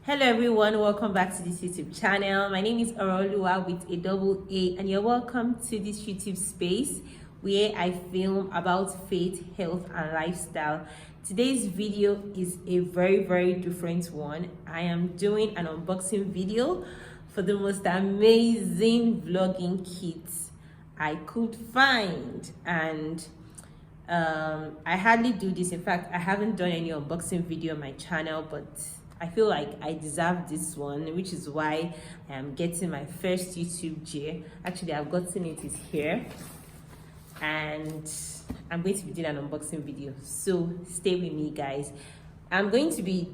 Hello everyone, welcome back to this YouTube channel. My name is Oreoluwa with a double A, and you're welcome to this YouTube space where I film about faith, health and lifestyle. Today's video is a very different one. I am doing an unboxing video for the most amazing vlogging kits I could find, and I hardly do this. In fact, I haven't done any unboxing video on my channel, but I feel like I deserve this one, which is why I am getting my first YouTube J. Actually, I've gotten it is here, and I'm going to be doing an unboxing video, so stay with me guys. I'm going to be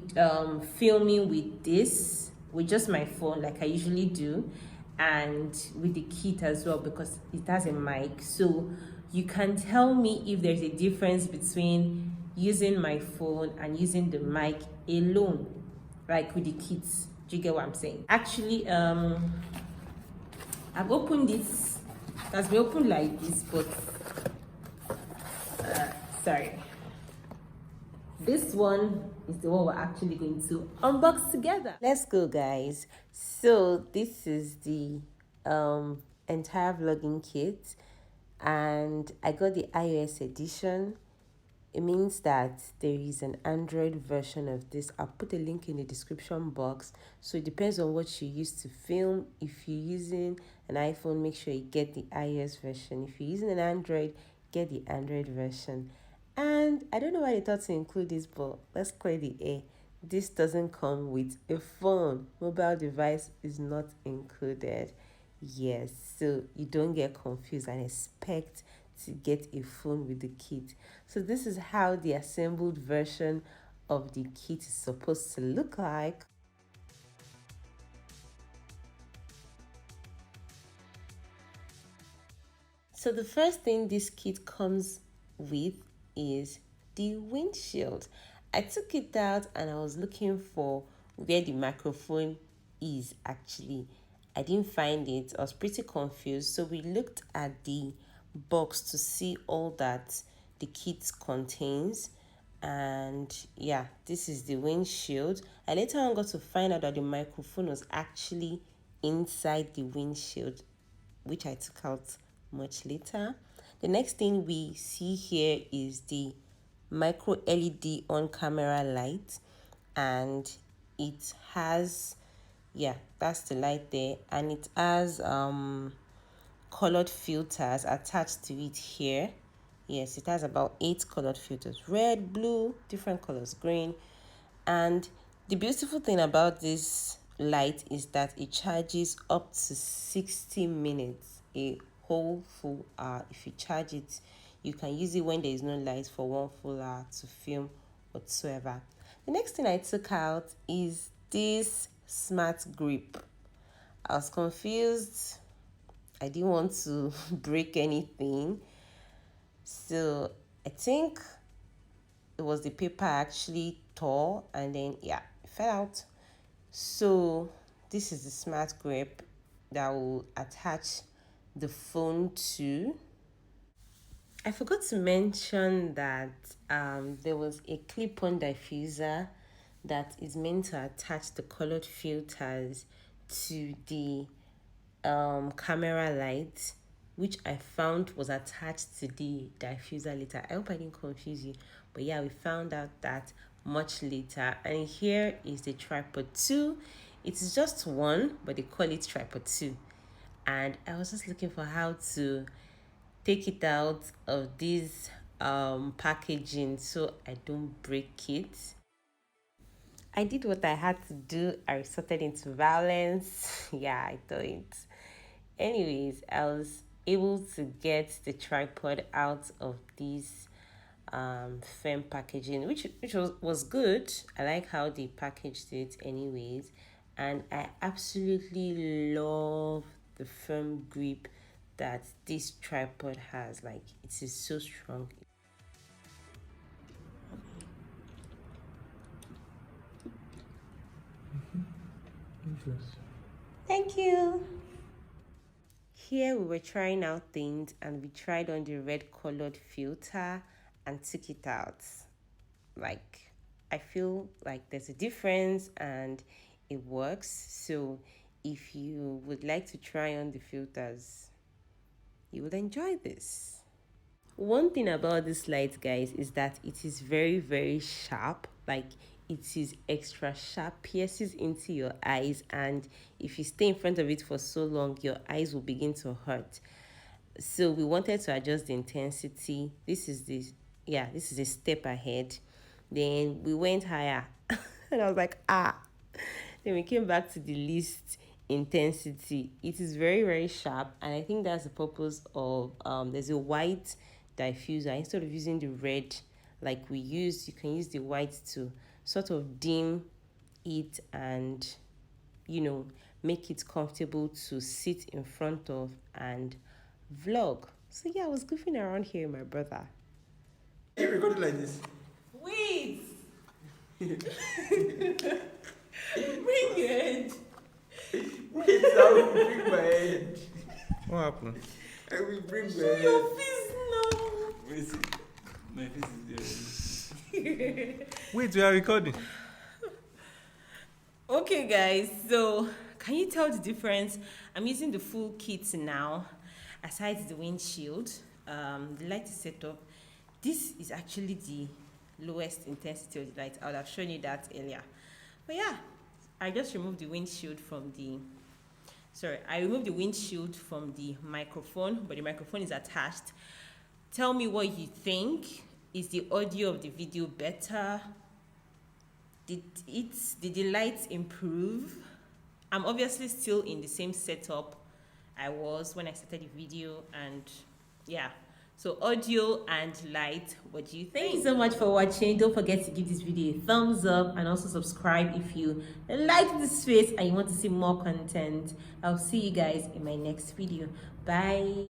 filming with this, with just my phone like I usually do, and with the kit as well because it has a mic, so you can tell me if there's a difference between using my phone and using the mic alone, like with the kits. Do you get what I'm saying? Actually, I've opened this. It has been opened like this, but sorry, this one is the one we're actually going to unbox together. Let's go guys. So this is the entire vlogging kit, and I got the iOS edition. It means that there is an Android version of this. I'll put a link in the description box. So it depends on what you use to film. If you're using an iPhone, make sure you get the iOS version. If you're using an Android, get the Android version. And I don't know why they thought to include this, but let's clear the air. This doesn't come with a phone. Mobile device is not included. Yes, so you don't get confused and expect to get a phone with the kit. So this is how the assembled version of the kit is supposed to look like. So the first thing this kit comes with is the windshield. I took it out and I was looking for where the microphone is actually. I didn't find it. I was pretty confused. So we looked at the box to see all that the kit contains. And yeah, this is the windshield. I later on got to find out that the microphone was actually inside the windshield, which I took out much later. The next thing we see here is the micro LED on camera light, and it has, yeah, that's the light there, and it has colored filters attached to it here. Yes, it has about 8 colored filters: red, blue, different colors, green. And the beautiful thing about this light is that it charges up to 60 minutes, a whole full hour. If you charge it, you can use it when there is no light for 1 full hour to film whatsoever. The next thing I took out is this smart grip. I was confused. I didn't want to break anything, so I think it was the paper actually tore, and then yeah, it fell out. So this is the smart grip that will attach the phone to. I forgot to mention that there was a clip-on diffuser that is meant to attach the colored filters to the camera light, which I found was attached to the diffuser later. I hope I didn't confuse you, but yeah, we found out that much later. And here is the tripod 2. It is just one, but they call it tripod 2. And I was just looking for how to take it out of this packaging so I don't break it. I did what I had to do. I resorted into violence. Yeah, I thought it. Anyways, I was able to get the tripod out of this firm packaging, which was good. I like how they packaged it anyways, and I absolutely love the firm grip that this tripod has. Like, it is so strong. Thank you. Here we were trying out things, and we tried on the red colored filter and took it out. Like, I feel like there's a difference, and it works. So if you would like to try on the filters, you will enjoy this. One thing about this light, guys, is that it is very sharp. Like, it is extra sharp, pierces into your eyes, and if you stay in front of it for so long, your eyes will begin to hurt. So we wanted to adjust the intensity. This is a step ahead. Then we went higher and I was like, then we came back to the least intensity. It is very sharp, and I think that's the purpose of there's a white diffuser. Instead of using the red like we use, you can use the white to sort of dim it and make it comfortable to sit in front of and vlog. So yeah, I was goofing around here, my brother. You recorded like this. Wait. Bring your head. Wait, I will bring my head. What happened? I will bring my Show head. your face now. Wait, my face is there. Wait, we are recording. Okay, guys, so can you tell the difference? I'm using the full kit now. Aside the windshield, the light is set up. This is actually the lowest intensity of the light. I would have shown you that earlier. But yeah, I just removed the windshield from the microphone, but the microphone is attached. Tell me what you think. Is the audio of the video better? Did the lights improve? I'm obviously still in the same setup I was when I started the video, and yeah. So audio and light, what do you think? Thank you so much for watching. Don't forget to give this video a thumbs up and also subscribe if you like this space and you want to see more content. I'll see you guys in my next video. Bye.